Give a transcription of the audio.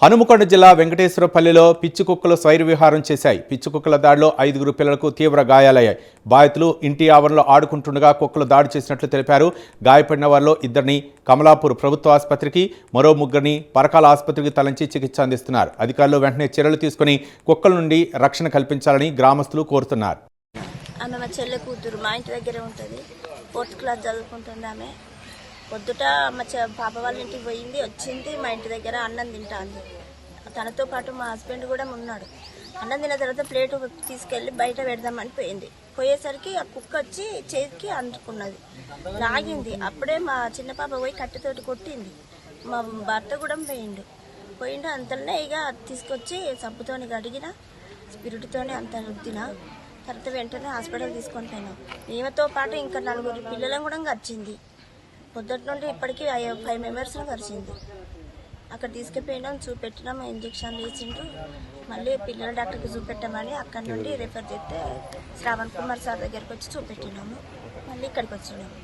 హనుమకొండ జిల్లా వెంకటేశ్వరపల్లిలో పిచ్చి కుక్కలు స్వైర విహారం చేశాయి. పిచ్చి కుక్కల దాడిలో 5 పిల్లలకు తీవ్ర గాయాలయ్యాయి. బాధితులు ఇంటి ఆవరణలో ఆడుకుంటుండగా కుక్కలు దాడి చేసినట్లు తెలిపారు. గాయపడిన వారిలో 2ని కమలాపూర్ ప్రభుత్వ ఆసుపత్రికి, మరో 3ని పరకాల ఆసుపత్రికి తరలించి చికిత్స అందిస్తున్నారు. అధికారులు వెంటనే చర్యలు తీసుకుని కుక్కల నుండి రక్షణ కల్పించాలని గ్రామస్తులు కోరుతున్నారు. ఆమె మా చెల్లె కూతురు, మా ఇంటి దగ్గరే ఉంటుంది. 4th క్లాస్ చదువుకుంటుంది. ఆమె పొద్దుట మా పాప వాళ్ళ ఇంటికి పోయింది, వచ్చింది, మా ఇంటి దగ్గర అన్నం తింటాంది. తనతో పాటు మా హస్బెండ్ కూడా ఉన్నాడు. అన్నం తిన్న తర్వాత ప్లేట్ తీసుకెళ్ళి బయట పెడదామని పోయింది. పోయేసరికి ఆ కుక్క వచ్చి చేతికి అందుకున్నది, లాగింది. అప్పుడే మా చిన్న పాప పోయి కట్టెతోటి కొట్టింది. మా భర్త కూడా పోయిండు. అంతలోనే ఇక తీసుకొచ్చి సబ్బుతోని కడిగిన, స్పిరిట్తోని అంత రుద్దిన. తర్వాత వెంటనే హాస్పిటల్ తీసుకొని పోయినాం. ఈమెతో పాటు ఇంకా 4 పిల్లలను కూడా గరిచింది. పొద్దుటి నుండి ఇప్పటికీ 5 మెంబర్స్ని గరిచింది. అక్కడ తీసుకుపోయినాం, చూపెట్టినాం, ఇంజక్షన్లు వేసిండ్రు. మళ్ళీ పిల్లల డాక్టర్కి చూపెట్టామని అక్కడ నుండి రెఫర్ చేస్తే శ్రావణ్ కుమార్ సార్ దగ్గరికి వచ్చి చూపెట్టినాము. మళ్ళీ ఇక్కడికి వచ్చినాము.